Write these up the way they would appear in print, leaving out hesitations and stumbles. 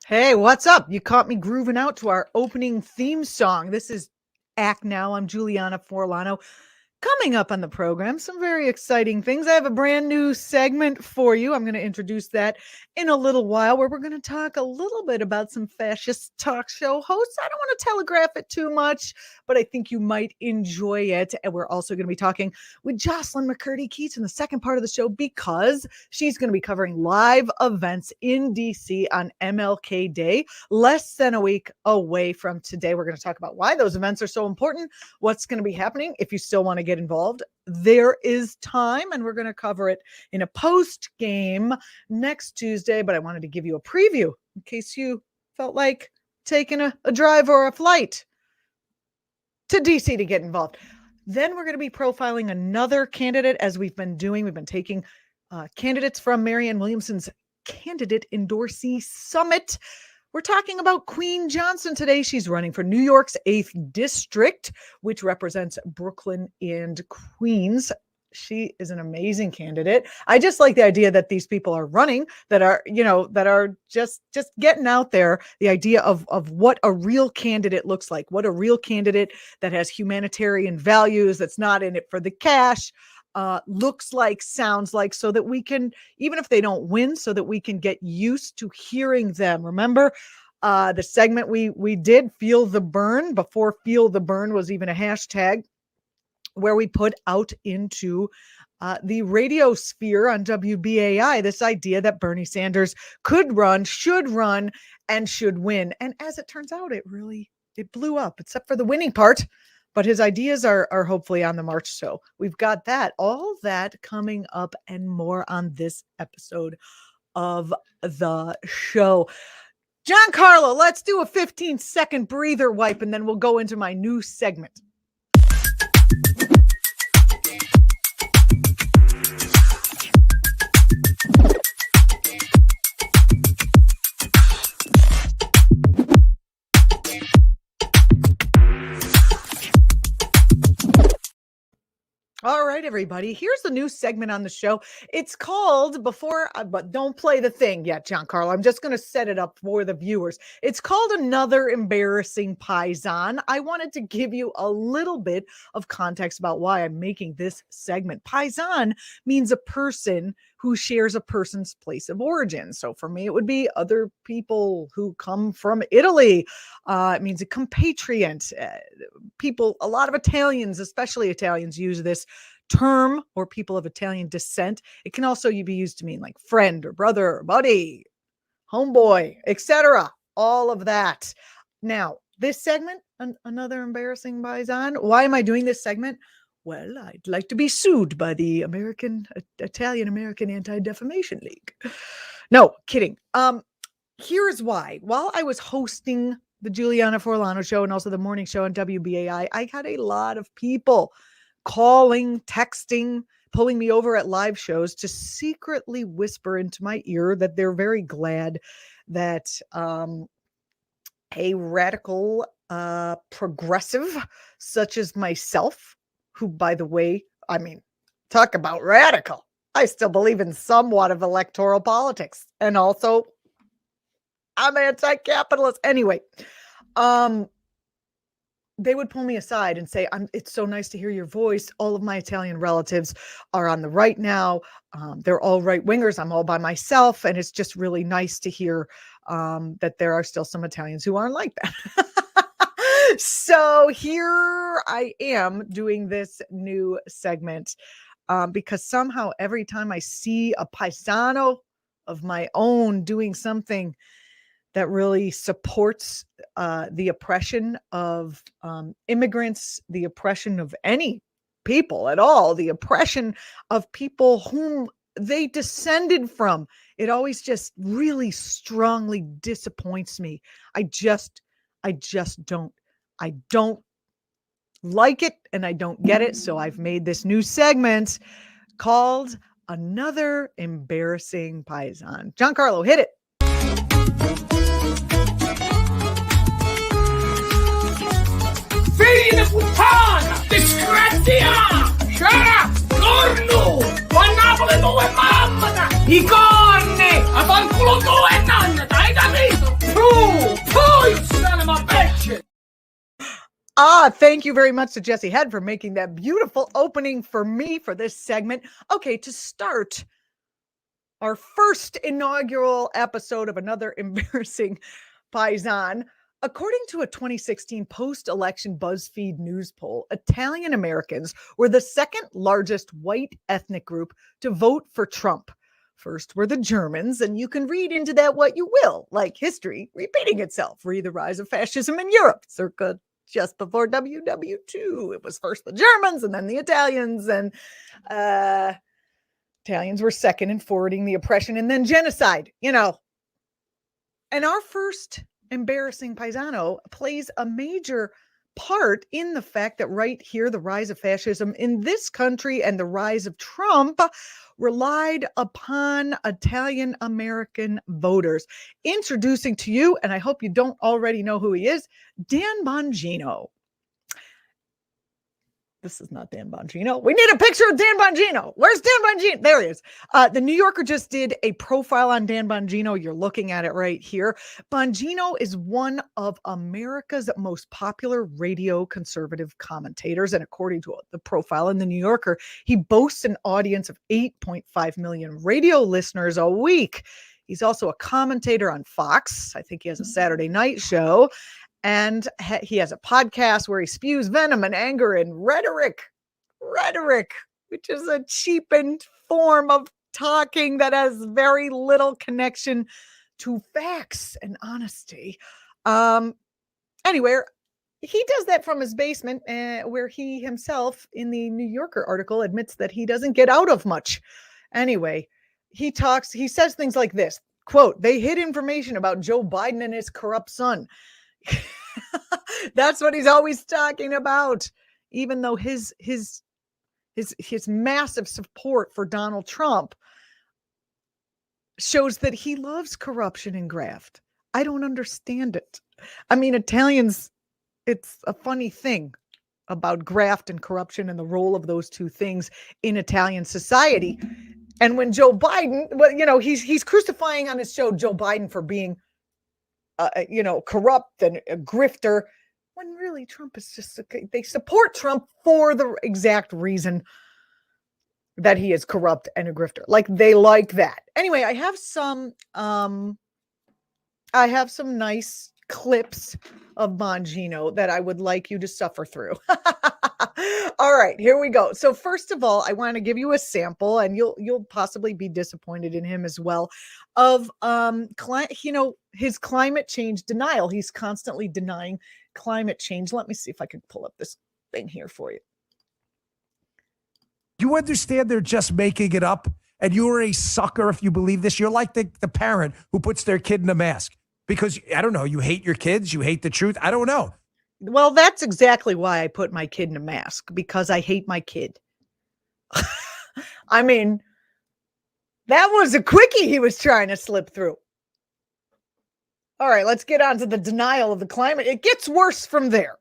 Hey, what's up? You caught me grooving out to our opening theme song. This is Act Now. I'm Julianna Forlano. Coming up on the program, some very exciting things. I have a brand new segment for you. I'm going to introduce that in a little while, where we're going to talk a little bit about some fascist talk show hosts. I don't want to telegraph it too much, but I think you might enjoy it. And we're also going to be talking with Jocelyn Macurdy Keats in the second part of the show, because she's going to be covering live events in DC on MLK Day, less than a week away from today. We're going to talk about why those events are so important, what's going to be happening. If you still want to get involved, there is time, and we're going to cover it in a post game next Tuesday. But I wanted to give you a preview in case you felt like taking a drive or a flight to DC to get involved. Then we're going to be profiling another candidate, as we've been doing. We've been taking candidates from Marianne Williamson's Candidate Endorsee Summit. We're talking about Queen Johnson today. She's running for New York's 8th District, which represents Brooklyn and Queens. She is an amazing candidate. I just like the idea that these people are running, that are just getting out there, the idea of what a real candidate looks like, what a real candidate that has humanitarian values, that's not in it for the cash, looks like, sounds like, so that we can, even if they don't win, so that we can get used to hearing them. Remember the segment we did, Feel the Burn, before Feel the Burn was even a hashtag, where we put out into the radio sphere on WBAI this idea that Bernie Sanders could run, should run, and should win. And as it turns out, it blew up, except for the winning part. But his ideas are hopefully on the march. So we've got all that coming up and more on this episode of the show. Giancarlo, let's do a 15-second breather wipe, and then we'll go into my new segment. All right, everybody. Here's the new segment on the show. It's called, but don't play the thing yet, Giancarlo. I'm just going to set it up for the viewers. It's called Another Embarrassing Paisan. I wanted to give you a little bit of context about why I'm making this segment. Paisan means a person who shares a person's place of origin. So for me, it would be other people who come from Italy. It means a compatriot. People, a lot of Italians, especially Italians, use this term, or people of Italian descent. It can also be used to mean like friend or brother or buddy, homeboy, etc. All of that. Now, this segment, Another Embarrassing Paisan. Why am I doing this segment? Well, I'd like to be sued by the Italian-American Anti-Defamation League. No, kidding. Here's why. While I was hosting the Julianna Forlano show and also the morning show on WBAI, I got a lot of people calling, texting, pulling me over at live shows to secretly whisper into my ear that they're very glad that a radical progressive such as myself, who, by the way, I mean, talk about radical. I still believe in somewhat of electoral politics. And also, I'm anti-capitalist. Anyway, they would pull me aside and say, it's so nice to hear your voice. All of my Italian relatives are on the right now. They're all right-wingers. I'm all by myself. And it's just really nice to hear that there are still some Italians who aren't like that. So here I am doing this new segment because somehow every time I see a paisano of my own doing something that really supports the oppression of immigrants, the oppression of any people at all, the oppression of people whom they descended from, it always just really strongly disappoints me. I just don't like it, and I don't get it. So I've made this new segment called Another Embarrassing Paisan. Giancarlo, hit it. Figli di puttana! Disgrazia! Sciara! Corno! Qua Napoli dove mamma! I corni! A fanculo tu e nonna! Hai capito? Thank you very much to Jesse Head for making that beautiful opening for me for this segment. Okay, to start our first inaugural episode of another embarrassing paisan. According to a 2016 post-election BuzzFeed news poll, Italian Americans were the second largest white ethnic group to vote for Trump. First were the Germans, and you can read into that what you will, like history repeating itself. Read the rise of fascism in Europe, circa just before WW2. It was first the Germans and then the Italians, and Italians were second in forwarding the oppression and then genocide, And our first embarrassing paisano plays a major part in the fact that right here, the rise of fascism in this country and the rise of Trump relied upon Italian American voters. Introducing to you, and I hope you don't already know who he is, Dan Bongino. This is not Dan Bongino. We need a picture of Dan Bongino. Where's Dan Bongino? There he is. The New Yorker just did a profile on Dan Bongino. You're looking at it right here. Bongino is one of America's most popular radio conservative commentators. And according to the profile in the New Yorker, he boasts an audience of 8.5 million radio listeners a week. He's also a commentator on Fox. I think he has a Saturday night show. And he has a podcast where he spews venom and anger and rhetoric, which is a cheapened form of talking that has very little connection to facts and honesty. Anyway, he does that from his basement, where he himself, in the New Yorker article, admits that he doesn't get out of much. Anyway, he says things like this, quote, "They hid information about Joe Biden and his corrupt son." That's what he's always talking about, even though his massive support for Donald Trump shows that he loves corruption and graft. I don't understand it. I mean, Italians, it's a funny thing about graft and corruption and the role of those two things in Italian society. And when Joe Biden, he's crucifying on his show Joe Biden for being corrupt and a grifter, when really Trump is just, they support Trump for the exact reason that he is corrupt and a grifter. Like, they like that. Anyway, I have some nice clips of Bongino that I would like you to suffer through. All right, here we go. So first of all, I want to give you a sample, and you'll possibly be disappointed in him as well, of his climate change denial. He's constantly denying climate change. Let me see if I can pull up this thing here for you. You understand they're just making it up, and you're a sucker if you believe this. You're like the parent who puts their kid in a mask because, I don't know, you hate your kids, you hate the truth. I don't know. Well, that's exactly why I put my kid in a mask, because I hate my kid. I mean, that was a quickie he was trying to slip through. All right, let's get on to the denial of the climate. It gets worse from there.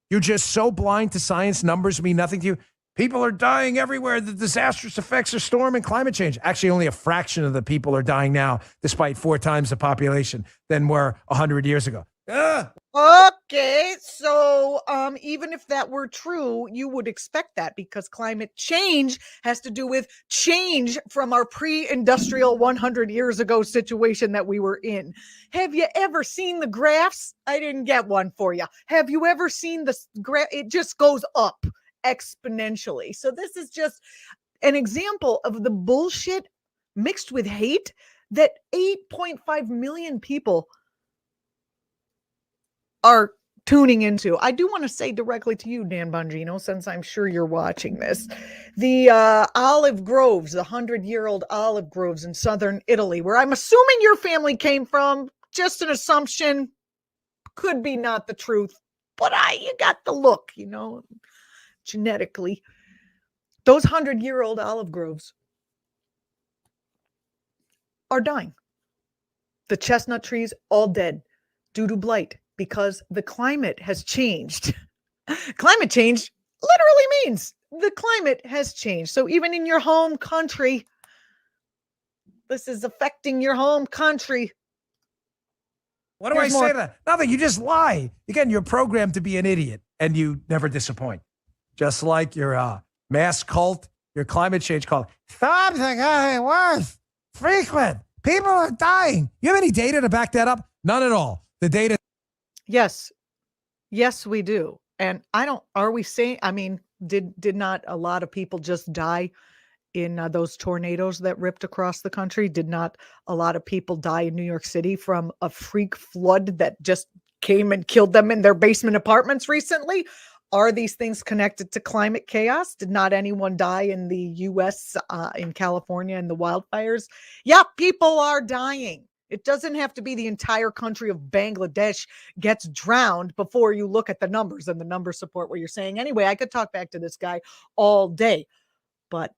You're just so blind to science. Numbers mean nothing to you. People are dying everywhere. The disastrous effects of storm and climate change. Actually, only a fraction of the people are dying now, despite 4 times the population than were 100 years ago. Okay, so even if that were true, you would expect that, because climate change has to do with change from our pre-industrial 100 years ago situation that we were in. Have you ever seen the graphs? I didn't get one for you. Have you ever seen the graph? It just goes up exponentially. So this is just an example of the bullshit mixed with hate that 8.5 million people are tuning into. I do want to say directly to you, Dan Bongino, since I'm sure you're watching this, the olive groves, the 100-year-old olive groves in southern Italy, where I'm assuming your family came from, just an assumption, could be not the truth, but you got the look, genetically. Those 100-year-old olive groves are dying. The chestnut trees all dead due to blight, because the climate has changed. Climate change literally means the climate has changed. So even in your home country, this is affecting your home country. What do I say to that? Nothing. You just lie. Again, you're programmed to be an idiot. and you never disappoint. Just like your mass cult, your climate change cult. Thumbs are getting worse. Frequent. People are dying. You have any data to back that up? None at all. The data. Yes. Yes, we do. And are we saying, I mean, did not a lot of people just die in those tornadoes that ripped across the country? Did not a lot of people die in New York City from a freak flood that just came and killed them in their basement apartments recently? Are these things connected to climate chaos? Did not anyone die in the U.S., in California, in the wildfires? Yeah, people are dying. It doesn't have to be the entire country of Bangladesh gets drowned before you look at the numbers, and the numbers support what you're saying. Anyway, I could talk back to this guy all day, but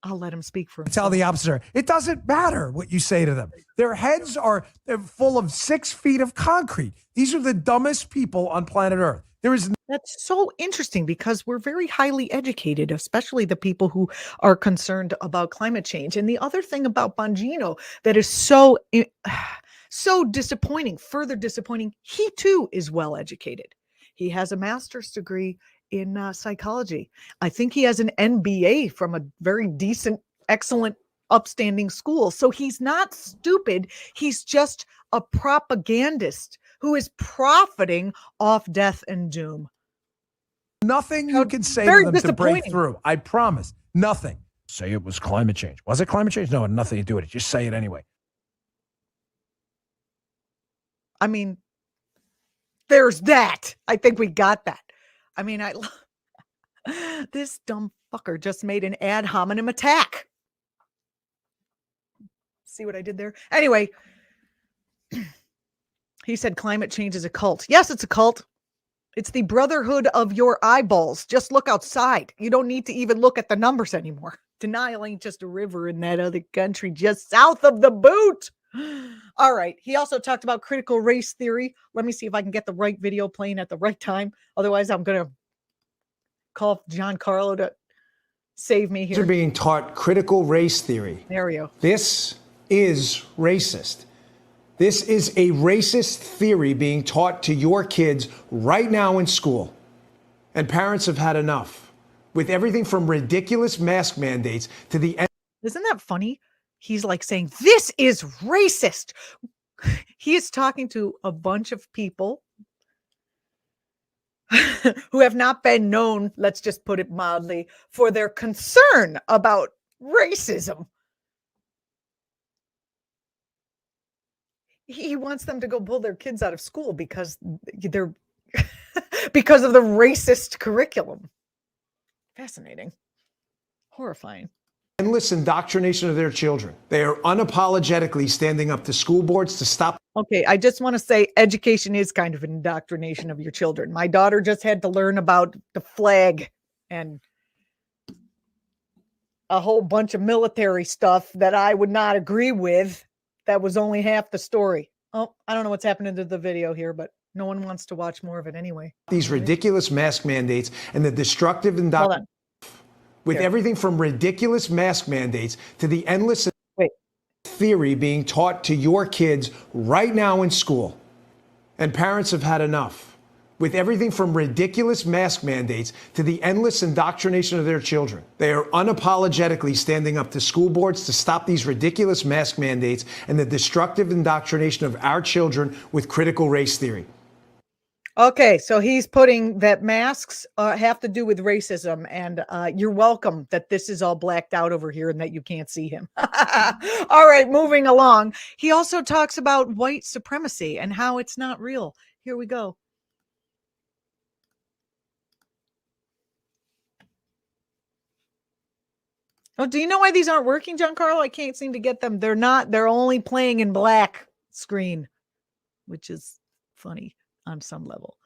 I'll let him speak for himself. Tell the opposite. It doesn't matter what you say to them. Their heads they're full of 6 feet of concrete. These are the dumbest people on planet Earth. That's so interesting because we're very highly educated, especially the people who are concerned about climate change. And the other thing about Bongino that is so disappointing, further disappointing, he too is well educated. He has a master's degree in psychology. I think he has an MBA from a very decent, excellent, upstanding school. So he's not stupid. He's just a propagandist who is profiting off death and doom. Nothing you can say to them to break through. I promise. Nothing. Say it was climate change. Was it climate change? No, nothing to do with it. Just say it anyway. I mean, there's that. I think we got that. I mean, this dumb fucker just made an ad hominem attack. See what I did there? Anyway, he said climate change is a cult. Yes, it's a cult. It's the brotherhood of your eyeballs. Just look outside. You don't need to even look at the numbers anymore. Denial ain't just a river in that other country just south of the boot. All right. He also talked about critical race theory. Let me see if I can get the right video playing at the right time. Otherwise, I'm going to call John Carlo to save me here. They're being taught critical race theory. There we go. This is racist. This is a racist theory being taught to your kids right now in school. And parents have had enough. With everything from ridiculous mask mandates to the end. Isn't that funny? He's like saying, this is racist. He is talking to a bunch of people who have not been known, let's just put it mildly, for their concern about racism. He wants them to go pull their kids out of school because they're because of the racist curriculum. Fascinating. Horrifying. Endless indoctrination of their children. They are unapologetically standing up to school boards to stop. Okay, I just want to say education is kind of an indoctrination of your children. My daughter just had to learn about the flag and a whole bunch of military stuff that I would not agree with. That was only half the story. Oh, I don't know what's happening to the video here, but no one wants to watch more of it anyway. These ridiculous mask mandates and the destructive indoctrination. With everything from ridiculous mask mandates to the endless theory being taught to your kids right now in school. And parents have had enough. With everything from ridiculous mask mandates to the endless indoctrination of their children. They are unapologetically standing up to school boards to stop these ridiculous mask mandates and the destructive indoctrination of our children with critical race theory. Okay, so he's putting that masks have to do with racism, and you're welcome that this is all blacked out over here and that you can't see him. All right, moving along. He also talks about white supremacy and how it's not real. Here we go. Oh, do you know why these aren't working, Giancarlo? I can't seem to get them. They're only playing in black screen, which is funny on some level.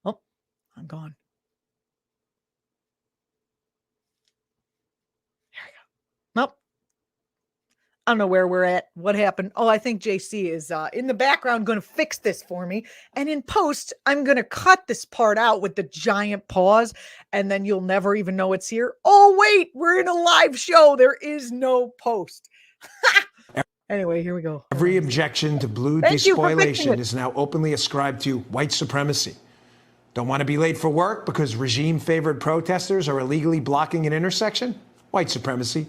Oh, I'm gone. There we go. Nope. I don't know where we're at. What happened? Oh, I think JC is in the background going to fix this for me. And in post, I'm going to cut this part out with the giant pause, and then you'll never even know it's here. Oh, wait, we're in a live show. There is no post. Anyway, here we go. Every objection to blue despoilation is now openly ascribed to white supremacy. Don't want to be late for work because regime-favored protesters are illegally blocking an intersection? White supremacy.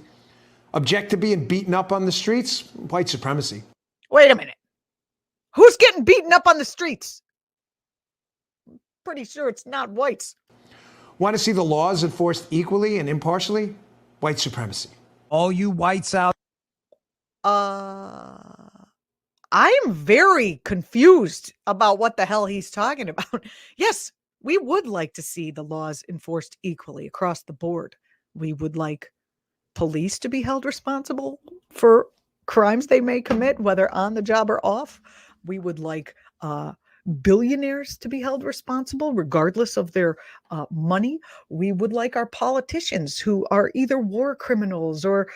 Object to being beaten up on the streets? White supremacy. Wait a minute. Who's getting beaten up on the streets? Pretty sure it's not whites. Want to see the laws enforced equally and impartially? White supremacy. All you whites out. I am very confused about what the hell he's talking about. Yes, we would like to see the laws enforced equally across the board. We would like police to be held responsible for crimes they may commit, whether on the job or off. We would like billionaires to be held responsible regardless of their money. We would like our politicians who are either war criminals or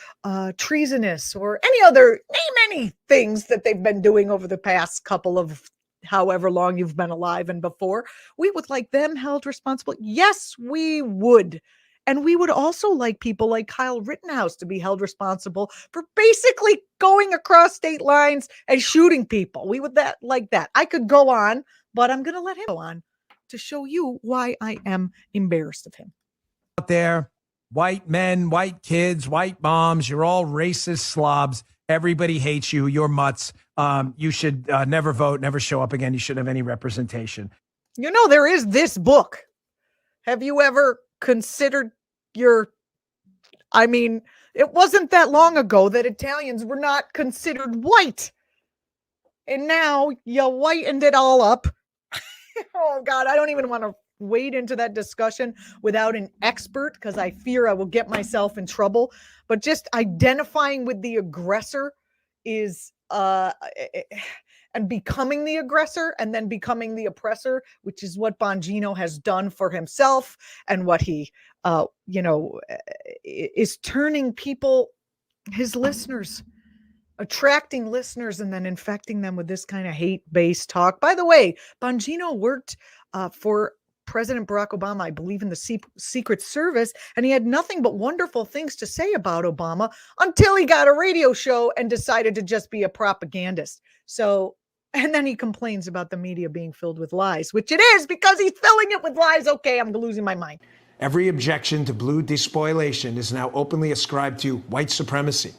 treasonous or any other, name any things that they've been doing over the past couple of however long you've been alive and before. We would like them held responsible. Yes, we would. And we would also like people like Kyle Rittenhouse to be held responsible for basically going across state lines and shooting people. We would like that. I could go on, but I'm going to let him go on to show you why I am embarrassed of him. Out there, white men, white kids, white moms, you're all racist slobs. Everybody hates you. You're mutts. You should never vote, never show up again. You shouldn't have any representation. You know, there is this book. Have you ever considered it wasn't that long ago that Italians were not considered white. And now you whitened it all up. Oh God, I don't even want to wade into that discussion without an expert because I fear I will get myself in trouble. But just identifying with the aggressor is and becoming the aggressor and then becoming the oppressor, which is what Bongino has done for himself and what he, is turning people, his listeners, attracting listeners and then infecting them with this kind of hate-based talk. By the way, Bongino worked for President Barack Obama, I believe, in the Secret Service, and he had nothing but wonderful things to say about Obama until he got a radio show and decided to just be a propagandist. So, and then he complains about the media being filled with lies, which it is because he's filling it with lies. Okay, I'm losing my mind. Every objection to blue despoilation is now openly ascribed to white supremacy.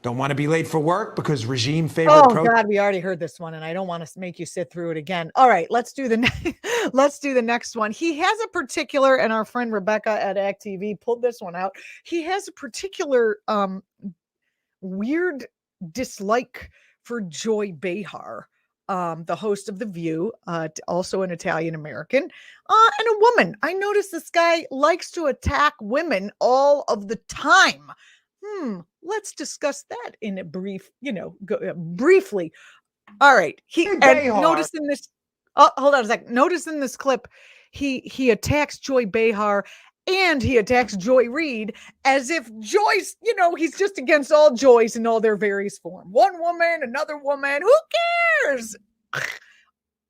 Don't want to be late for work because regime favored. Oh God, we already heard this one, and I don't want to make you sit through it again. All right, let's do the next one. He has a particular, and our friend Rebecca at actTV pulled this one out. He has a particular weird dislike for Joy Behar, the host of The View, also an Italian American, and a woman. I noticed this guy likes to attack women all of the time. Let's discuss that in a brief, briefly. All right. Notice in this, hold on a second. Notice in this clip, he attacks Joy Behar and he attacks Joy Reid as if Joy's, he's just against all joys in all their various form. One woman, another woman, who cares?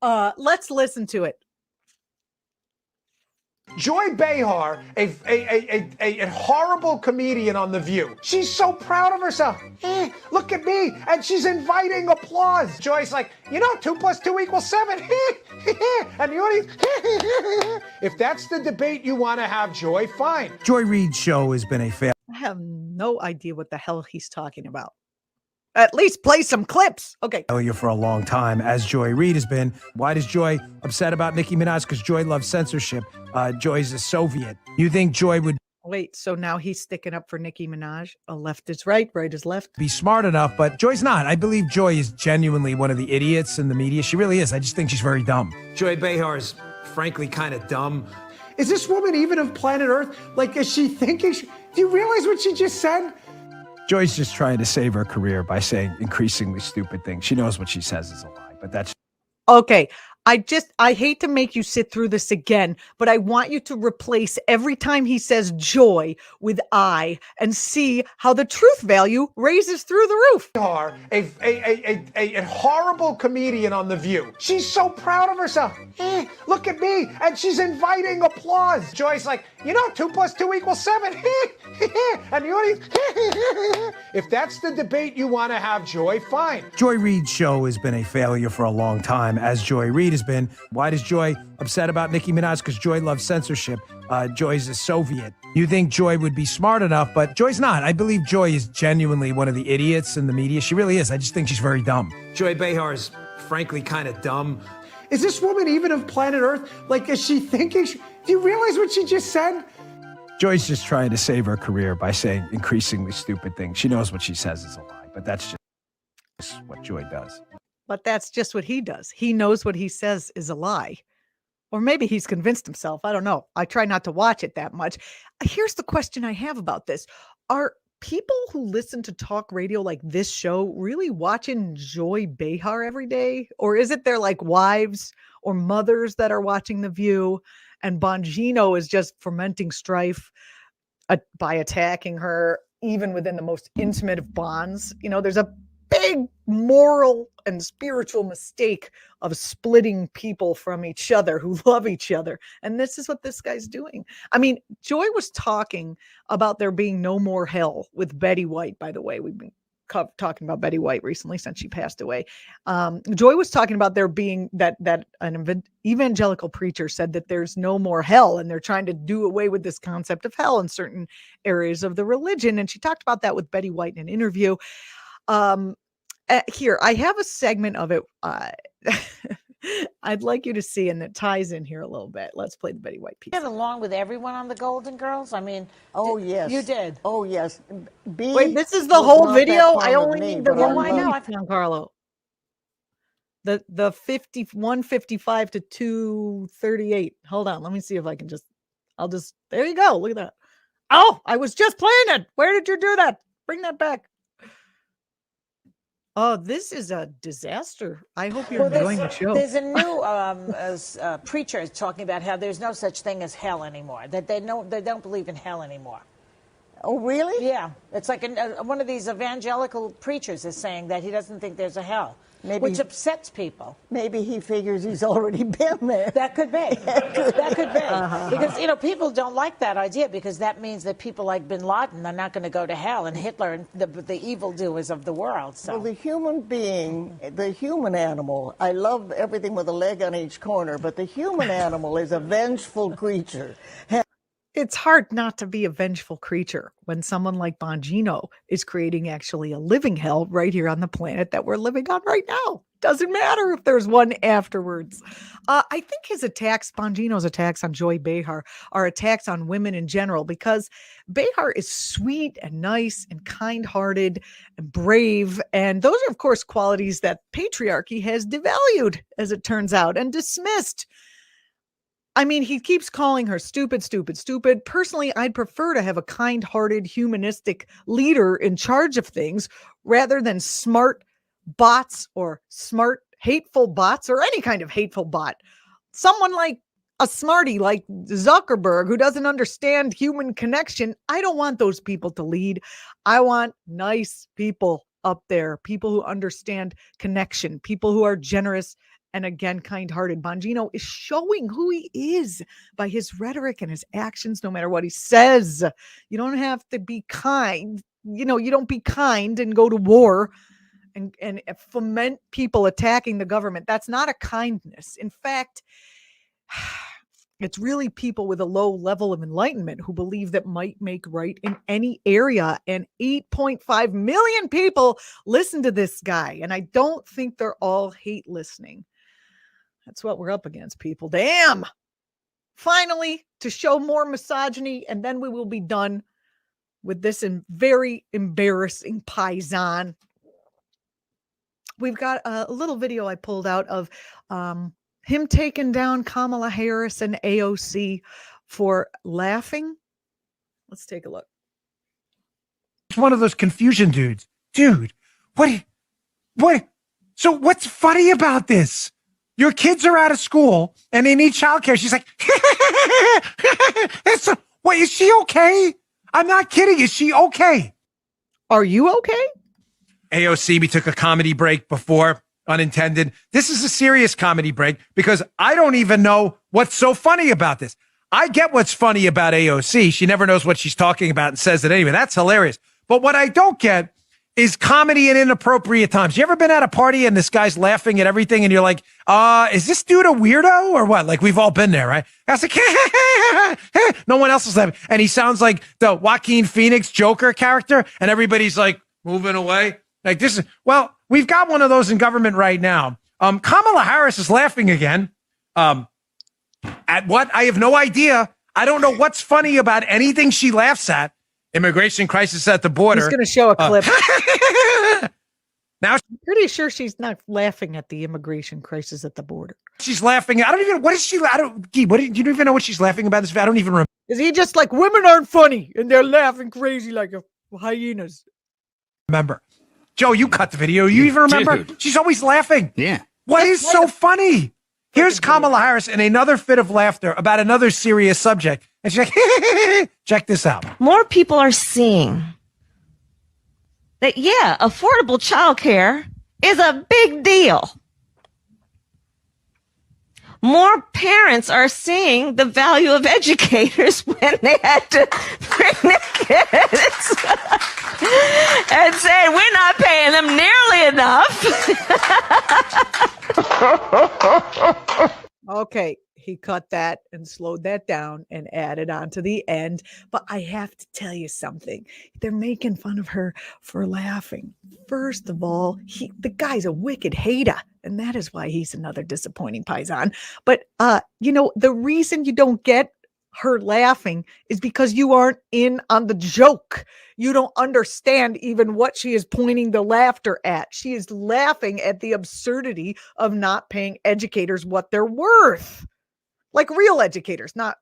Let's listen to it. Joy Behar, a horrible comedian on The View. She's so proud of herself. Look at me. And she's inviting applause. Joy's like, 2 + 2 = 7. And the audience, if that's the debate you want to have, Joy, fine. Joy Reid's show has been a failure. I have no idea what the hell he's talking about. At least play some clips. Okay. Failure for a long time, as Joy Reid has been. Why does Joy upset about Nicki Minaj? Because Joy loves censorship. Joy's a Soviet. You think Joy would wait? So now he's sticking up for Nicki Minaj. A left is right, right is left. Be smart enough, but Joy's not. I believe Joy is genuinely one of the idiots in the media. She really is. I just think she's very dumb. Joy Behar is frankly kind of dumb. Is this woman even of planet Earth? Like, is she thinking? Do you realize what she just said? Joy's just trying to save her career by saying increasingly stupid things. She knows what she says is a lie, but that's okay. I hate to make you sit through this again, but I want you to replace every time he says joy with I and see how the truth value raises through the roof. A horrible comedian on The View. She's so proud of herself. Look at me. And she's inviting applause. Joy's like, 2 + 2 = 7. And the audience, if that's the debate you want to have, Joy, fine. Joy Reid's show has been a failure for a long time, as Joy Reid has been. Why does Joy upset about Nicki Minaj? Because Joy loves censorship. Joy's a Soviet. You think Joy would be smart enough, but Joy's not. I believe Joy is genuinely one of the idiots in the media. She really is. I just think she's very dumb. Joy Behar is frankly kind of dumb. Is this woman even of planet Earth? Like, is she thinking? Do you realize what she just said? Joy's just trying to save her career by saying increasingly stupid things. She knows what she says is a lie, but that's just what Joy does. But that's just what he does. He knows what he says is a lie. Or maybe he's convinced himself. I don't know. I try not to watch it that much. Here's the question I have about this. Are people who listen to talk radio like this show really watching Joy Behar every day? Or is it their like wives or mothers that are watching The View and Bongino is just fomenting strife by attacking her even within the most intimate of bonds? There's a big moral and spiritual mistake of splitting people from each other who love each other. And this is what this guy's doing. I mean, Joy was talking about there being no more hell with Betty White, by the way. We've been talking about Betty White recently since she passed away. Joy was talking about there being that an evangelical preacher said that there's no more hell and they're trying to do away with this concept of hell in certain areas of the religion. And she talked about that with Betty White in an interview. Here, I have a segment of it I'd like you to see, and it ties in here a little bit. Let's play the Betty White piece. Get along with everyone on the Golden Girls? I mean, yes. You did? Oh, yes. Wait, this is the whole video? I only need the one Giancarlo. The 155 to 238. Hold on, let me see if I can there you go. Look at that. Oh, I was just playing it. Where did you do that? Bring that back. Oh, this is a disaster. I hope you're enjoying the show. There's a new preacher talking about how there's no such thing as hell anymore, that they don't believe in hell anymore. Oh, really? Yeah. It's like one of these evangelical preachers is saying that he doesn't think there's a hell, which upsets people. Maybe he figures he's already been there. That could be. That could be. Because, people don't like that idea because that means that people like Bin Laden are not going to go to hell and Hitler and the evildoers of the world. So. Well, the human being, the human animal, I love everything with a leg on each corner, but the human animal is a vengeful creature. It's hard not to be a vengeful creature when someone like Bongino is creating actually a living hell right here on the planet that we're living on right now. Doesn't matter if there's one afterwards. I think his attacks, Bongino's attacks on Joy Behar, are attacks on women in general because Behar is sweet and nice and kind-hearted and brave. And those are, of course, qualities that patriarchy has devalued, as it turns out, and dismissed. I mean, he keeps calling her stupid, stupid, stupid. Personally, I'd prefer to have a kind-hearted, humanistic leader in charge of things rather than smart bots or smart, hateful bots or any kind of hateful bot. Someone like a smarty like Zuckerberg who doesn't understand human connection. I don't want those people to lead. I want nice people up there, people who understand connection, people who are generous and again, kind-hearted. Bongino is showing who he is by his rhetoric and his actions, no matter what he says. You don't have to be kind. You don't be kind and go to war and foment people attacking the government. That's not a kindness. In fact, it's really people with a low level of enlightenment who believe that might make right in any area. And 8.5 million people listen to this guy. And I don't think they're all hate listening. That's what we're up against, people. Damn. Finally, to show more misogyny, and then we will be done with this very embarrassing paisan. We've got a little video I pulled out of him taking down Kamala Harris and AOC for laughing. Let's take a look. It's one of those confusion dudes. Dude, what? So what's funny about this? Your kids are out of school and they need childcare. She's like, wait, is she okay? I'm not kidding. Is she okay? Are you okay? AOC, we took a comedy break before, unintended. This is a serious comedy break because I don't even know what's so funny about this. I get what's funny about AOC. She never knows what she's talking about and says it anyway. That's hilarious. But what I don't get is comedy in inappropriate times. You ever been at a party and this guy's laughing at everything and you're like, is this dude a weirdo or what? Like, we've all been there, right? I was like, no one else is laughing. And he sounds like the Joaquin Phoenix Joker character and everybody's like moving away. Like this is, well, we've got one of those in government right now. Kamala Harris is laughing again. At what? I have no idea. I don't know what's funny about anything she laughs at. Immigration crisis at the border. He's going to show a clip. Now, I'm pretty sure she's not laughing at the immigration crisis at the border. she's laughing. I don't even, what is she, I don't, Gee, what, you don't even know what she's laughing about this. I don't even remember. Is he just like, women aren't funny and they're laughing crazy like hyenas? Remember. Joe, you cut the video. You even remember? Dude. She's always laughing. Yeah. What is so funny? Here's Kamala Harris in another fit of laughter about another serious subject. And she's like, check this out. More people are seeing that, yeah, affordable childcare is a big deal. More parents are seeing the value of educators when they had to bring their kids and said, we're not paying them nearly enough. Okay, he cut that and slowed that down and added on to the end. But I have to tell you something. They're making fun of her for laughing. First of all, the guy's a wicked hater, and that is why he's another disappointing paisan. But, the reason you don't get her laughing is because you aren't in on the joke. You don't understand even what she is pointing the laughter at. She is laughing at the absurdity of not paying educators what they're worth. Like real educators, not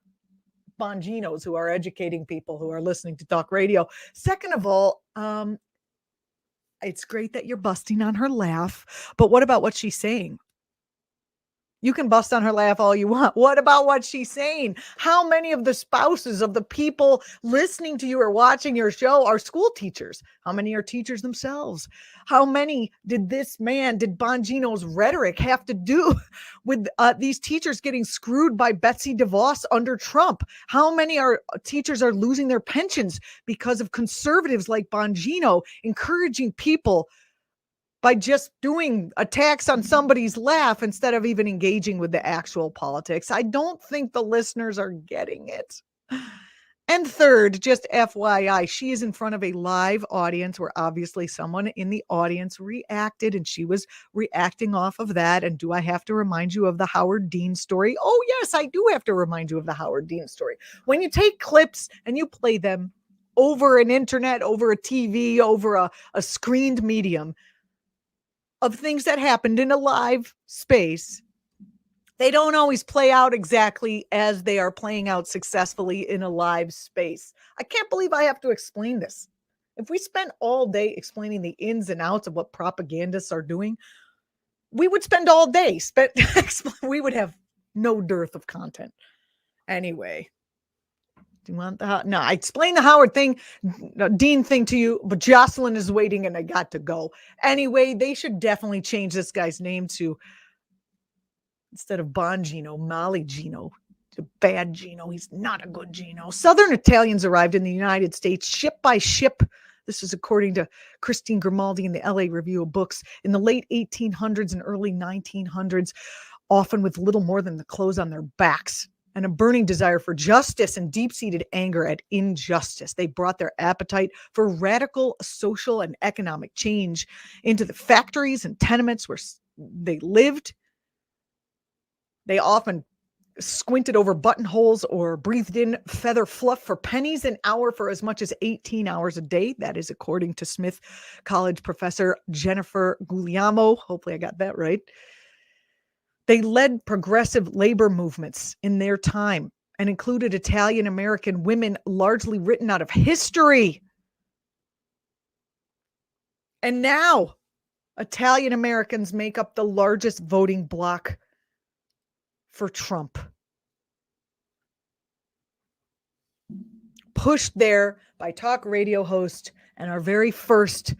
Bonginos who are educating people who are listening to talk radio. Second of all, it's great that you're busting on her laugh, but what about what she's saying? You can bust on her laugh all you want. What about what she's saying? How many of the spouses of the people listening to you or watching your show are school teachers? How many are teachers themselves? How many did Bongino's rhetoric have to do with these teachers getting screwed by Betsy DeVos under Trump? How many teachers are losing their pensions because of conservatives like Bongino encouraging people by just doing attacks on somebody's laugh instead of even engaging with the actual politics? I don't think the listeners are getting it. And third, just FYI, she is in front of a live audience where obviously someone in the audience reacted and she was reacting off of that. And do I have to remind you of the Howard Dean story? Oh, yes, I do have to remind you of the Howard Dean story. When you take clips and you play them over an internet, over a TV, over a screened medium, of things that happened in a live space, they don't always play out exactly as they are playing out successfully in a live space. I can't believe I have to explain this. If we spent all day explaining the ins and outs of what propagandists are doing, we would spend all day. We would have no dearth of content. Anyway. Do you want I explained the Howard Dean thing to you, but Jocelyn is waiting and I got to go. Anyway, they should definitely change this guy's name to, instead of Bongino, Molly Gino, to Bad Gino. He's not a good Gino. Southern Italians arrived in the United States ship by ship. This is according to Christine Grimaldi in the LA Review of Books in the late 1800s and early 1900s, often with little more than the clothes on their backs and a burning desire for justice and deep-seated anger at injustice. They brought their appetite for radical social and economic change into the factories and tenements where they lived. They often squinted over buttonholes or breathed in feather fluff for pennies an hour for as much as 18 hours a day. That is according to Smith College professor Jennifer Guglielmo. Hopefully I got that right. They led progressive labor movements in their time and included Italian-American women, largely written out of history. And now Italian Americans make up the largest voting bloc for Trump. Pushed there by talk radio host and our very first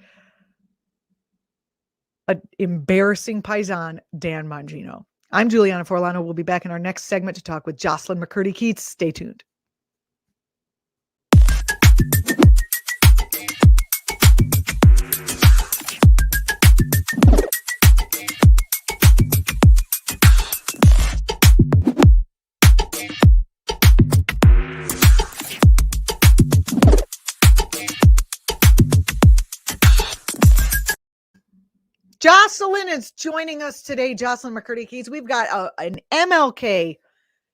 embarrassing paisan, Dan Mangino. I'm Julianna Forlano. We'll be back in our next segment to talk with Jocelyn Macurdy Keats. Stay tuned. Jocelyn is joining us today. Jocelyn Macurdy Keats. We've got an MLK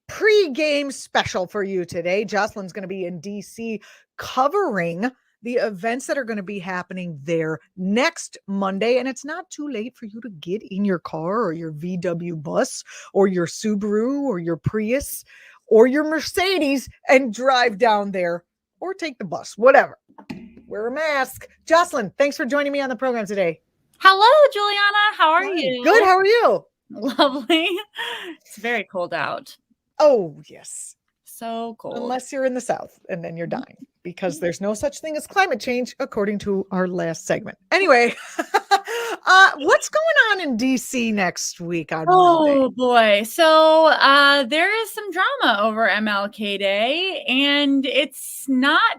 pre-game special for you today. Jocelyn's going to be in DC covering the events that are going to be happening there next Monday. And it's not too late for you to get in your car or your VW bus or your Subaru or your Prius or your Mercedes and drive down there or take the bus, whatever. Wear a mask. Jocelyn, thanks for joining me on the program today. Hello, Juliana. How are you? Good. How are you? Lovely. It's very cold out. Oh, yes. So cold. Unless you're in the South and then you're dying because there's no such thing as climate change, according to our last segment. Anyway, what's going on in DC next week on Monday? Oh, boy. So there is some drama over MLK Day, and it's not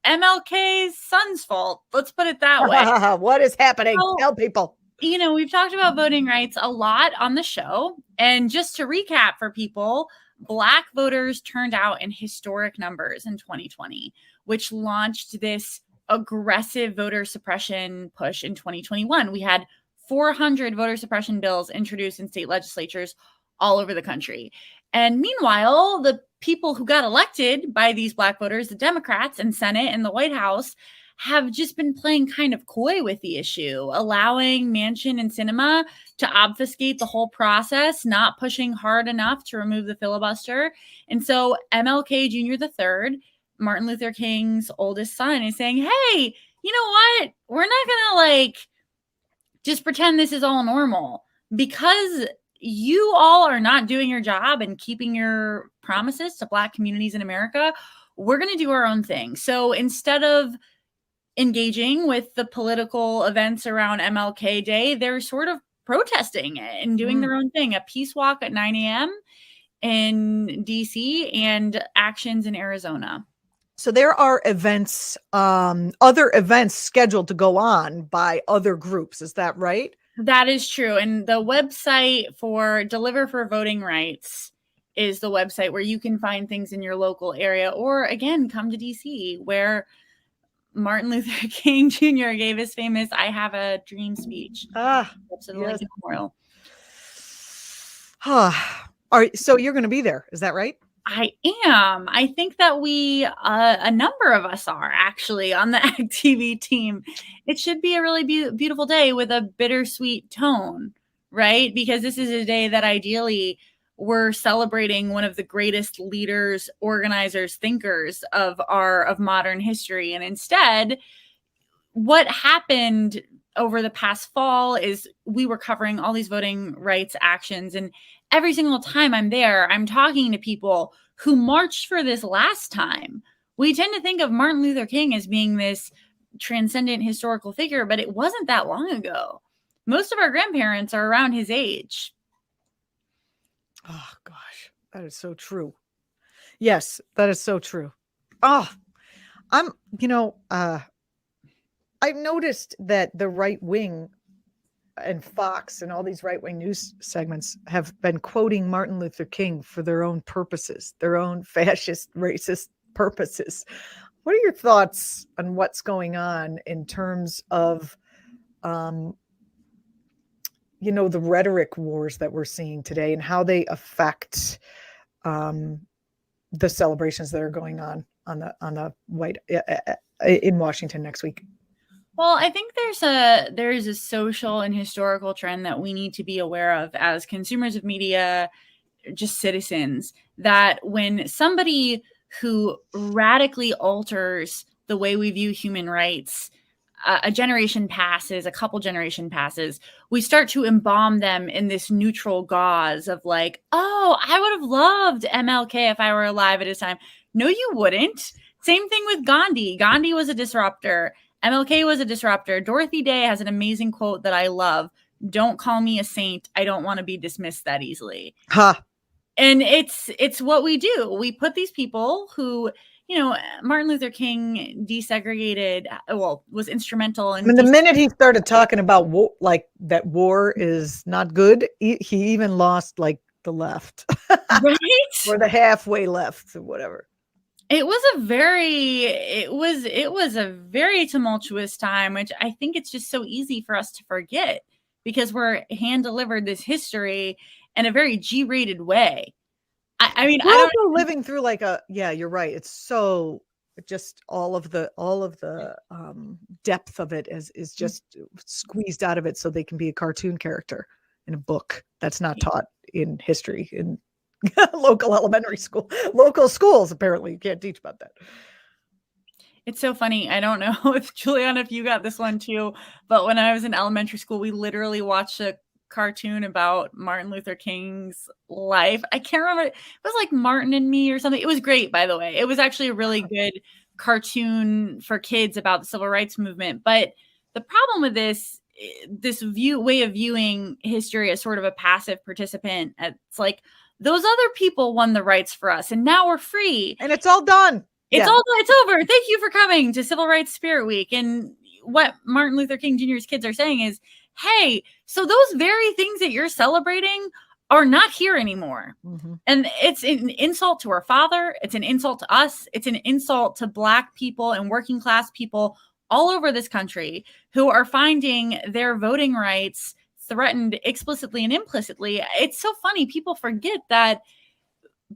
MLK's son's fault. Let's put it that way. What is happening? Tell people. You know, we've talked about voting rights a lot on the show. And just to recap for people, Black voters turned out in historic numbers in 2020, which launched this aggressive voter suppression push in 2021. We had 400 voter suppression bills introduced in state legislatures all over the country. And meanwhile, the people who got elected by these Black voters, the Democrats in Senate and the White House, have just been playing kind of coy with the issue, allowing Manchin and Sinema to obfuscate the whole process, not pushing hard enough to remove the filibuster. And so MLK Jr. III, Martin Luther King's oldest son, is saying, hey, you know what? We're not going to just pretend this is all normal, because you all are not doing your job and keeping your promises to Black communities in America. We're going to do our own thing. So instead of engaging with the political events around MLK Day, they're sort of protesting it and doing their own thing. A peace walk at 9 a.m. in DC and actions in Arizona. So there are events, other events scheduled to go on by other groups. Is that right? That is true. And the website for Deliver for Voting Rights is the website where you can find things in your local area, or again, come to DC, where Martin Luther King Jr. gave his famous "I Have a Dream" speech. Absolutely, yes. Memorial. All right, so you're going to be there, is that right? I am. I think that we, a number of us are actually on the act.tv team. It should be a really beautiful day with a bittersweet tone, right? Because this is a day that ideally we're celebrating one of the greatest leaders, organizers, thinkers of modern history. And instead, what happened over the past fall is we were covering all these voting rights actions, and every single time I'm there, I'm talking to people who marched for this last time. We tend to think of Martin Luther King as being this transcendent historical figure, but it wasn't that long ago. Most of our grandparents are around his age. Oh, gosh, that is so true. Yes, that is so true. I've noticed that the right wing and Fox and all these right-wing news segments have been quoting Martin Luther King for their own purposes, their own fascist, racist purposes. What are your thoughts on what's going on in terms of, the rhetoric wars that we're seeing today and how they affect the celebrations that are going on the in Washington next week? Well, I think there is a social and historical trend that we need to be aware of as consumers of media, just citizens, that when somebody who radically alters the way we view human rights a generation passes, a couple generation passes, we start to embalm them in this neutral gauze of like, oh, I would have loved MLK if I were alive at his time. No, you wouldn't. Same thing with Gandhi. Gandhi was a disruptor. MLK was a disruptor. Dorothy Day has an amazing quote that I love. Don't call me a saint. I don't want to be dismissed that easily. Ha. And it's what we do. We put these people who, you know, Martin Luther King desegregated, was instrumental in. I mean, the minute he started talking about like that war is not good, he even lost like the left, right, or the halfway left, or whatever. It was a very tumultuous time, which I think it's just so easy for us to forget because we're hand delivered this history in a very G-rated way. I mean, we're also living through like you're right. It's so just all of the depth of it is just squeezed out of it so they can be a cartoon character in a book that's not taught in history in local elementary school, local schools. Apparently you can't teach about that. It's so funny. I don't know if Julianna, if you got this one too, but when I was in elementary school, we literally watched a cartoon about Martin Luther King's life. I can't remember. It was like Martin and Me or something. It was great, by the way. It was actually a really good cartoon for kids about the civil rights movement. But the problem with this way of viewing history as sort of a passive participant, it's like those other people won the rights for us, and now we're free, and it's all done. It's over. Thank you for coming to Civil Rights Spirit Week. And what Martin Luther King Jr.'s kids are saying is, hey, so those very things that you're celebrating are not here anymore. Mm-hmm. And it's an insult to our father. It's an insult to us. It's an insult to Black people and working class people all over this country who are finding their voting rights threatened explicitly and implicitly. It's so funny. People forget that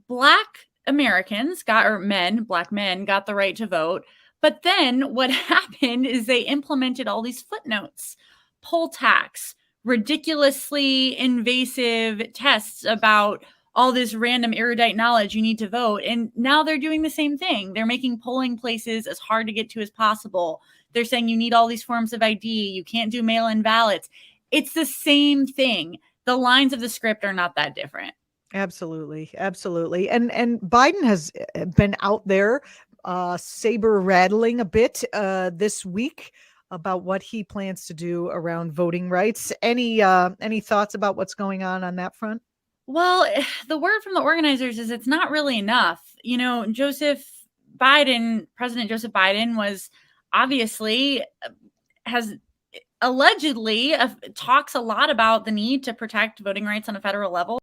Black Americans Black men got the right to vote. But then what happened is they implemented all these footnotes, poll tax, ridiculously invasive tests about all this random erudite knowledge you need to vote. And now they're doing the same thing. They're making polling places as hard to get to as possible. They're saying you need all these forms of ID. You can't do mail-in ballots. It's the same thing. The lines of the script are not that different. Absolutely. Absolutely. And Biden has been out there saber rattling a bit this week about what he plans to do around voting rights. Any thoughts about what's going on that front? Well, the word from the organizers is it's not really enough. You know, President Joseph Biden was obviously has allegedly talks a lot about the need to protect voting rights on a federal level.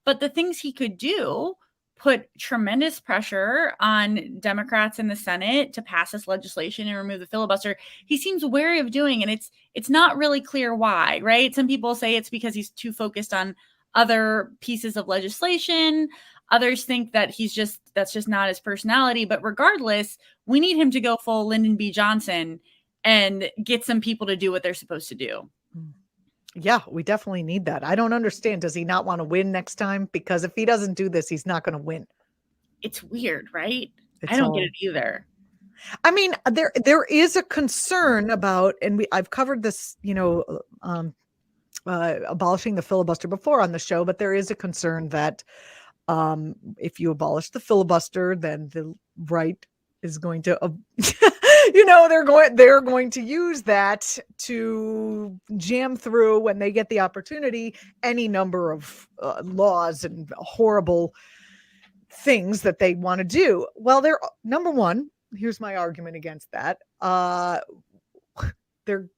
But the things he could do put tremendous pressure on Democrats in the Senate to pass this legislation and remove the filibuster. He seems wary of doing, and it's not really clear why, right? Some people say it's because he's too focused on other pieces of legislation. Others think that that's just not his personality. But regardless, we need him to go full Lyndon B. Johnson and get some people to do what they're supposed to do. Yeah, we definitely need that. I don't understand. Does he not want to win next time? Because if he doesn't do this, he's not going to win. It's weird, right? I don't get it either. I mean, there is a concern about, and I've covered this, abolishing the filibuster before on the show, but there is a concern that if you abolish the filibuster, then the right is going to, they're going to use that to jam through when they get the opportunity any number of laws and horrible things that they want to do. Well, number one, here's my argument against that. They're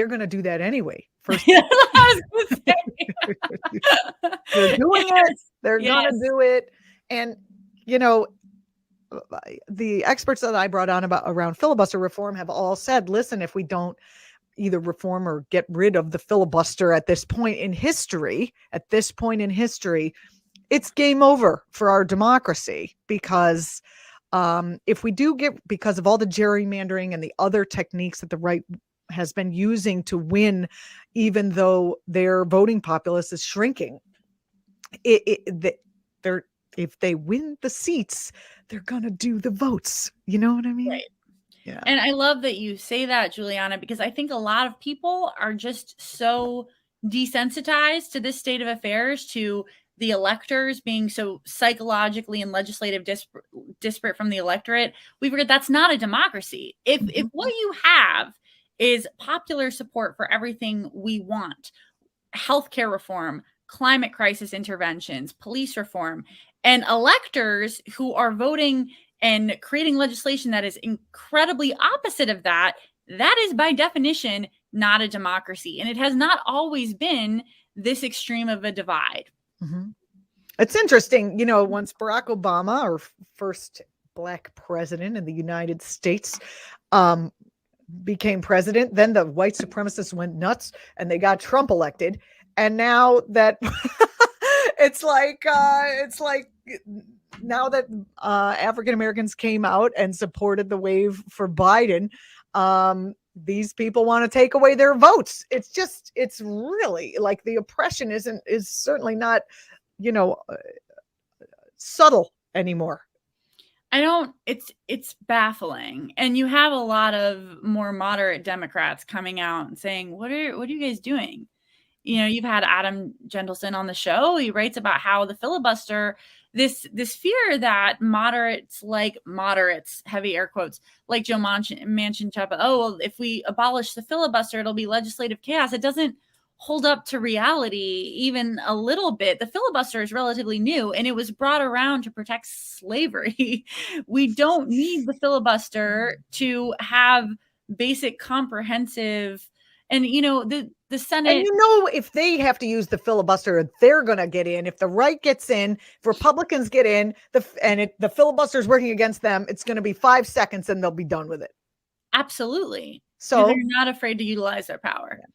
going to do that anyway. First, I was gonna say. They're doing it. They're going to do it. And, the experts that I brought on around filibuster reform have all said, listen, if we don't either reform or get rid of the filibuster at this point in history, it's game over for our democracy, because if we do because of all the gerrymandering and the other techniques that the right has been using to win, even though their voting populace is shrinking, if they win the seats, they're going to do the votes. You know what I mean? Right. Yeah. And I love that you say that, Juliana, because I think a lot of people are just so desensitized to this state of affairs, to the electors being so psychologically and legislative disparate from the electorate. We forget that's not a democracy. If what you have is popular support for everything we want, healthcare reform, climate crisis interventions, police reform, and electors who are voting and creating legislation that is incredibly opposite of that, that is by definition not a democracy. And it has not always been this extreme of a divide. Mm-hmm. It's interesting, you know, once Barack Obama, our first Black president in the United States, became president, then the white supremacists went nuts and they got Trump elected. And now that it's like now that African Americans came out and supported the wave for Biden, these people want to take away their votes. It's really like the oppression is certainly not, you know, subtle anymore. It's baffling. And you have a lot of more moderate Democrats coming out and saying, what are you guys doing? You know, you've had Adam Jentelson on the show. He writes about how the filibuster, this fear that moderates, heavy air quotes, like Joe Manchin, oh, well, if we abolish the filibuster, it'll be legislative chaos. It doesn't hold up to reality even a little bit. The filibuster is relatively new, and it was brought around to protect slavery. We don't need the filibuster to have basic comprehensive, and you know, the Senate. And you know, if they have to use the filibuster, they're going to get in. If the right gets in, if Republicans get in, the filibuster is working against them, it's going to be 5 seconds and they'll be done with it. Absolutely. So they're not afraid to utilize their power. Yeah.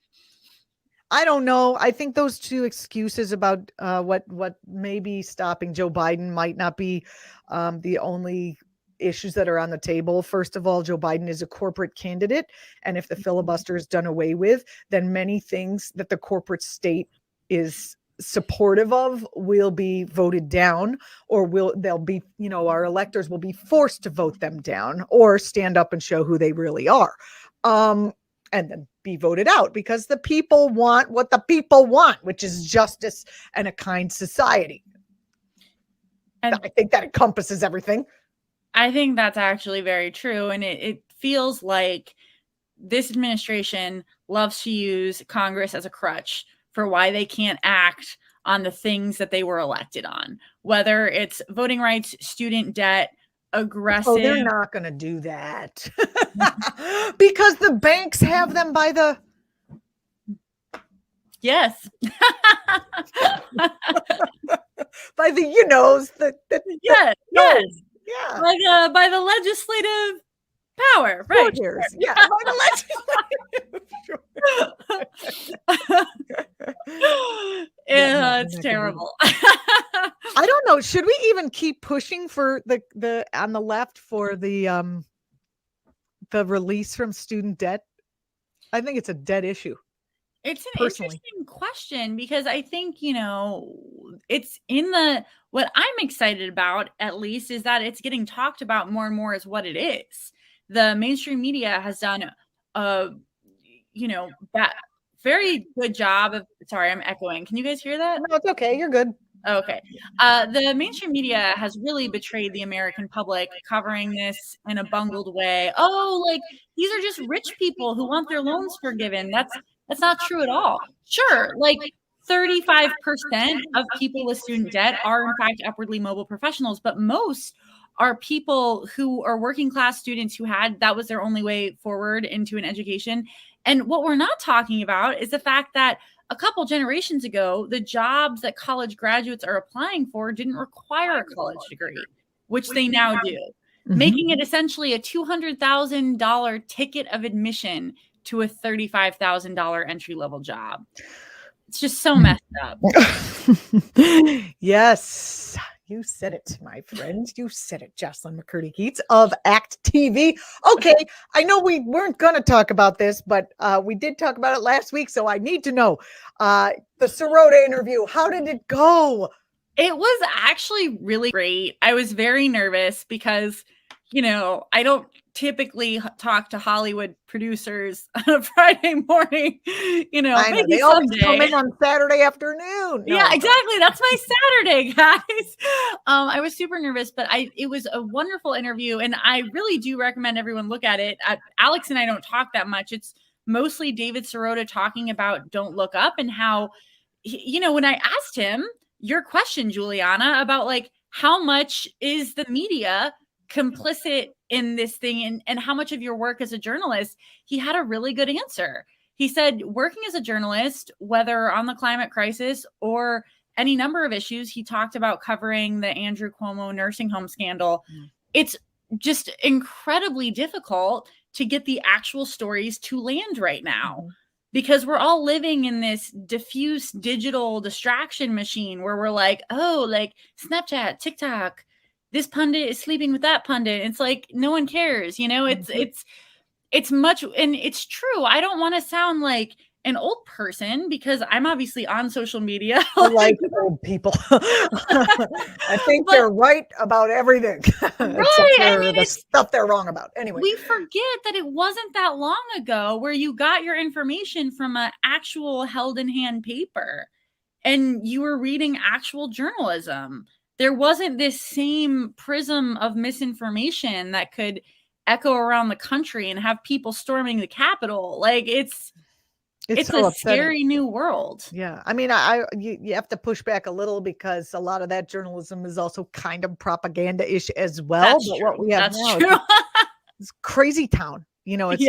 I don't know. I think those two excuses about what may be stopping Joe Biden might not be the only issues that are on the table. First of all, Joe Biden is a corporate candidate. And if the filibuster is done away with, then many things that the corporate state is supportive of will be voted down, or they'll be, you know, our electors will be forced to vote them down or stand up and show who they really are. And then be voted out, because the people want what the people want, which is justice and a kind society. And I think that encompasses everything. I think that's actually very true. And it feels like this administration loves to use Congress as a crutch for why they can't act on the things that they were elected on, whether it's voting rights, student debt, aggressive. Oh, they're not going to do that because the banks have them by the. Yes. By the, you know, yes. Yeah. By the legislative power, right? Sure. Yeah, by the legislative. Yeah, it's terrible. I don't know. Should we even keep pushing for the on the left for the release from student debt? I think it's a dead issue. It's an interesting question, because I think, you know, it's what I'm excited about, at least, is that it's getting talked about more and more as what it is. The mainstream media has done that very good job of, sorry, I'm echoing. Can you guys hear that? No, it's okay. You're good. Okay. The mainstream media has really betrayed the American public, covering this in a bungled way. Oh, like these are just rich people who want their loans forgiven. That's not true at all. Sure, like 35% of people with student debt are in fact upwardly mobile professionals, but most are people who are working class students who that was their only way forward into an education. And what we're not talking about is the fact that a couple generations ago, the jobs that college graduates are applying for didn't require a college degree, which they now do, making it essentially a $200,000 ticket of admission to a $35,000 entry-level job. It's just so messed up. Yes, you said it, my friend. You said it, Jocelyn Macurdy Keats of act.tv. Okay, I know we weren't going to talk about this, but we did talk about it last week, so I need to know. The Sirota interview, how did it go? It was actually really great. I was very nervous because, you know, I don't typically talk to Hollywood producers on a Friday morning, you know, I know maybe they always someday. come in on Saturday afternoon. Yeah, exactly. That's my Saturday, guys. I was super nervous, but it was a wonderful interview, and I really do recommend everyone look at it. Alex and I don't talk that much. It's mostly David Sirota talking about Don't Look Up and how, you know, when I asked him your question, Juliana, about like how much is the media complicit in this thing and how much of your work as a journalist, he had a really good answer. He said, working as a journalist, whether on the climate crisis or any number of issues, he talked about covering the Andrew Cuomo nursing home scandal. It's just incredibly difficult to get the actual stories to land right now because we're all living in this diffuse digital distraction machine where we're like, oh, like Snapchat, TikTok, this pundit is sleeping with that pundit. It's like, no one cares, you know, it's much, and it's true. I don't want to sound like an old person because I'm obviously on social media. I like old people. I think they're right about everything, except for the stuff they're wrong about. Anyway, we forget that it wasn't that long ago where you got your information from an actual held in hand paper and you were reading actual journalism. There wasn't this same prism of misinformation that could echo around the country and have people storming the Capitol. Like it's so a scary new world. Yeah. I mean, you have to push back a little because a lot of that journalism is also kind of propaganda-ish as well. That's true. What we have now true. it's crazy town. You know, it's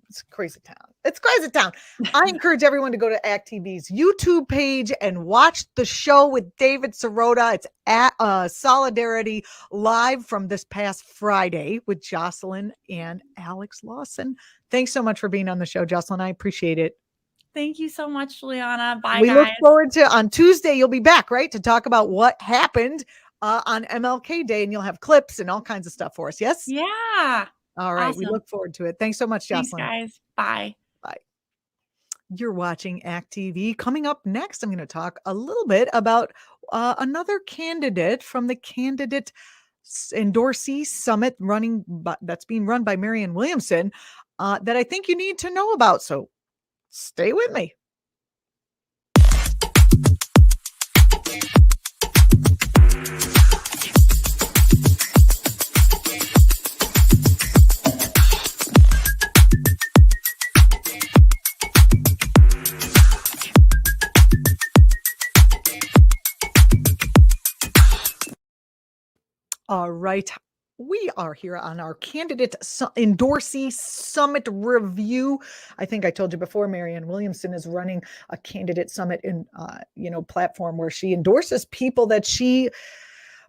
it's crazy town. It's crazy town. I encourage everyone to go to actTV's YouTube page and watch the show with David Sirota. It's at Solidarity live from this past Friday with Jocelyn and Alex Lawson. Thanks so much for being on the show, Jocelyn. I appreciate it. Thank you so much, Juliana. Bye, we guys. Look forward to on Tuesday. You'll be back, right, to talk about what happened on MLK Day, and you'll have clips and all kinds of stuff for us. Yes. Yeah. All right. Awesome. We look forward to it. Thanks so much, Jocelyn. Thanks, guys. Bye. Bye. You're watching ActTV. Coming up next, I'm going to talk a little bit about another candidate from the candidate endorsee summit that's being run by Marianne Williamson that I think you need to know about. So stay with me. All right. We are here on our candidate endorsee summit review. I think I told you before, Marianne Williamson is running a candidate summit in, platform where she endorses people that she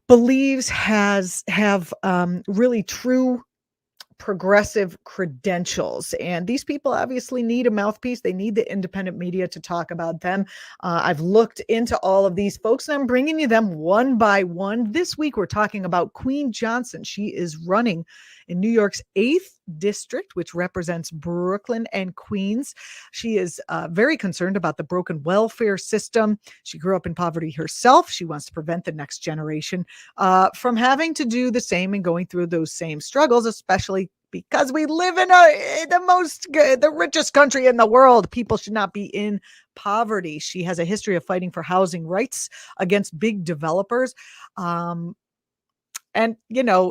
believes have really true progressive credentials. And these people obviously need a mouthpiece. They need the independent media to talk about them. I've looked into all of these folks and I'm bringing you them one by one. This week, we're talking about Queen Johnson. She is running in New York's 8th district, which represents Brooklyn and Queens. She is very concerned about the broken welfare system. She grew up in poverty herself. She wants to prevent the next generation from having to do the same and going through those same struggles, especially because we live in the richest country in the world. People should not be in poverty. She has a history of fighting for housing rights against big developers. And,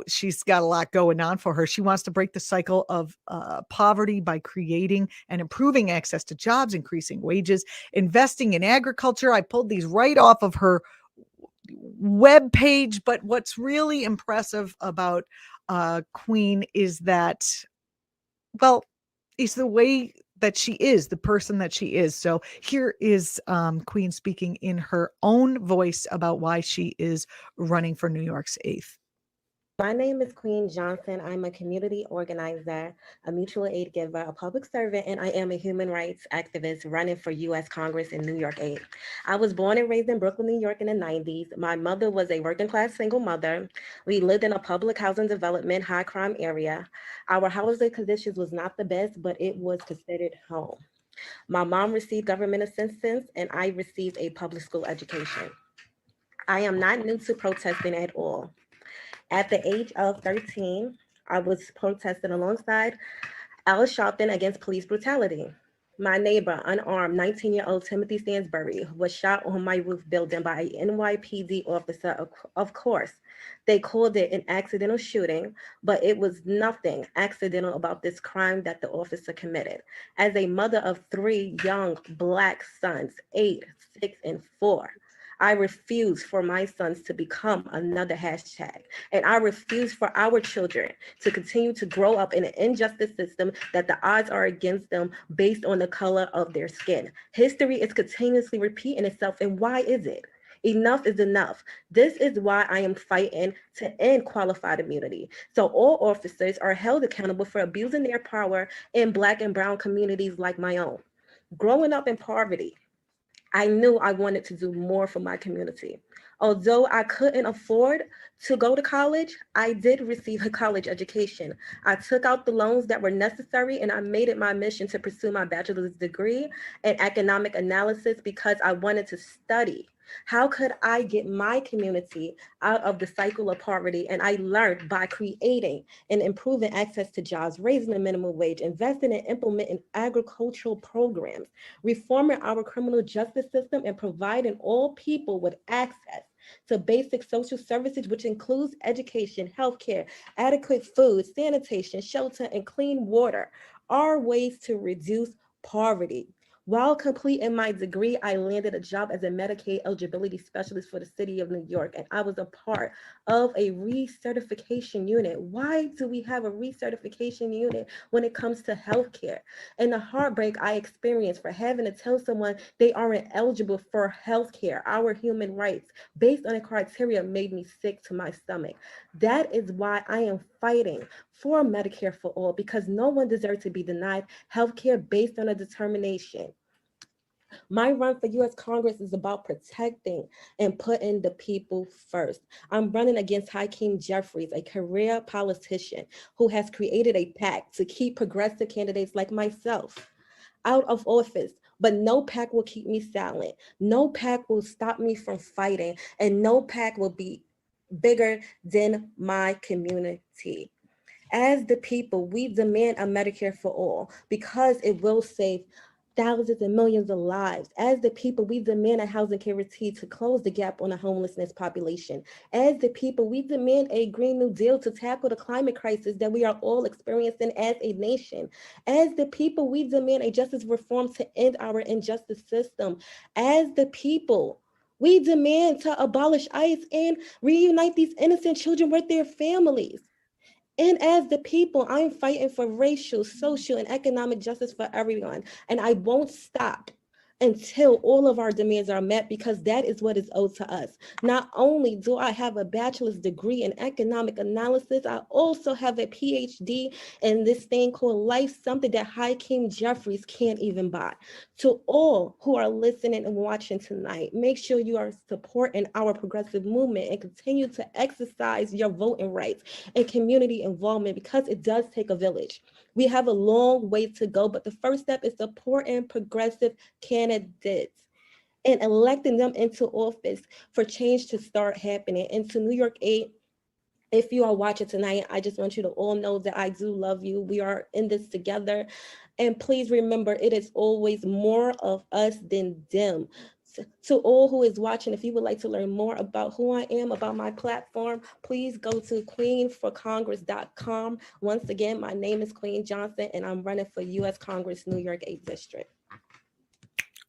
she's got a lot going on for her. She wants to break the cycle of poverty by creating and improving access to jobs, increasing wages, investing in agriculture. I pulled these right off of her web page. But what's really impressive about Queen is that, it's the way that she is, the person that she is. So here is Queen speaking in her own voice about why she is running for New York's 8th. My name is Queen Johnson. I'm a community organizer, a mutual aid giver, a public servant, and I am a human rights activist running for U.S. Congress in New York 8. I was born and raised in Brooklyn, New York in the 90s. My mother was a working class single mother. We lived in a public housing development, high crime area. Our housing conditions was not the best, but it was considered home. My mom received government assistance and I received a public school education. I am not new to protesting at all. At the age of 13, I was protesting alongside Alice Sharpton against police brutality. My neighbor, unarmed 19-year-old Timothy Stansbury, was shot on my roof building by a NYPD officer. Of course, they called it an accidental shooting, but it was nothing accidental about this crime that the officer committed. As a mother of 3 young Black sons, 8, 6, and 4, I refuse for my sons to become another hashtag. And I refuse for our children to continue to grow up in an injustice system that the odds are against them based on the color of their skin. History is continuously repeating itself. And why is it? Enough is enough. This is why I am fighting to end qualified immunity. So all officers are held accountable for abusing their power in Black and brown communities like my own. Growing up in poverty, I knew I wanted to do more for my community. Although I couldn't afford to go to college, I did receive a college education. I took out the loans that were necessary, and I made it my mission to pursue my bachelor's degree in economic analysis because I wanted to study. How could I get my community out of the cycle of poverty? And I learned by creating and improving access to jobs, raising the minimum wage, investing and implementing agricultural programs, reforming our criminal justice system, and providing all people with access to basic social services, which includes education, healthcare, adequate food, sanitation, shelter, and clean water, are ways to reduce poverty. While completing my degree, I landed a job as a Medicaid eligibility specialist for the city of New York, and I was a part of a recertification unit. Why do we have a recertification unit when it comes to healthcare? And the heartbreak I experienced for having to tell someone they aren't eligible for healthcare, our human rights, based on a criteria made me sick to my stomach. That is why I am fighting for Medicare for all, because no one deserves to be denied healthcare based on a determination. My run for U.S. Congress is about protecting and putting the people first. I'm running against Hakeem Jeffries, a career politician who has created a pact to keep progressive candidates like myself out of office. But no pact will keep me silent. No pact will stop me from fighting, and no pact will be bigger than my community. As the people, we demand a Medicare for all because it will save thousands and millions of lives. As the people, we demand a housing guarantee to close the gap on the homelessness population. As the people, we demand a Green New Deal to tackle the climate crisis that we are all experiencing as a nation. As the people, we demand a justice reform to end our injustice system. As the people, we demand to abolish ICE and reunite these innocent children with their families. And as the people, I'm fighting for racial, social, and economic justice for everyone. And I won't stop until all of our demands are met, because that is what is owed to us. Not only do I have a bachelor's degree in economic analysis, I also have a PhD in this thing called life, something that Hakeem Jeffries can't even buy. To all who are listening and watching tonight, make sure you are supporting our progressive movement and continue to exercise your voting rights and community involvement, because it does take a village. We have a long way to go, but the first step is supporting progressive candidates and electing them into office for change to start happening. And to New York 8, if you are watching tonight, I just want you to all know that I do love you. We are in this together. And please remember, it is always more of us than them. To all who is watching, if you would like to learn more about who I am, about my platform, please go to queenforcongress.com. Once again, my name is Queen Johnson, and I'm running for U.S. Congress, New York 8th District.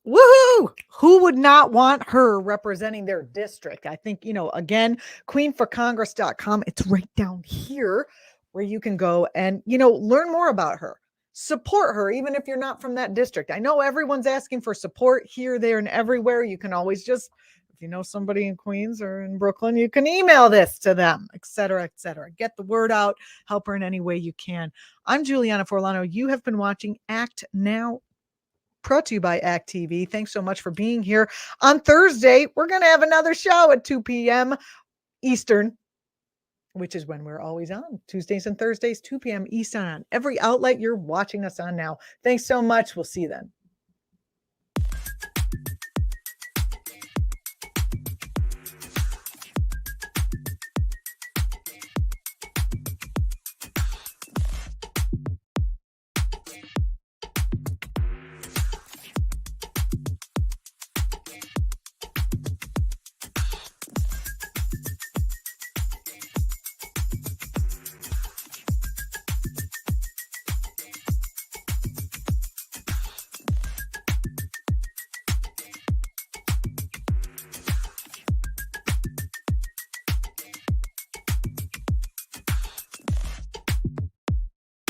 Woohoo! Who would not want her representing their district? I think, again, queenforcongress.com. It's right down here where you can go and, learn more about her. Support her, even if you're not from that district. I know everyone's asking for support here, there, and everywhere. You can always just, if you know somebody in Queens or in Brooklyn, you can email this to them, et cetera, et cetera. Get the word out, help her in any way you can. I'm Julianna Forlano. You have been watching Act Now, brought to you by actTV. Thanks so much for being here. On Thursday, we're going to have another show at 2 p.m. Eastern, which is when we're always on. Tuesdays and Thursdays, 2 p.m. Eastern on every outlet you're watching us on now. Thanks so much. We'll see you then.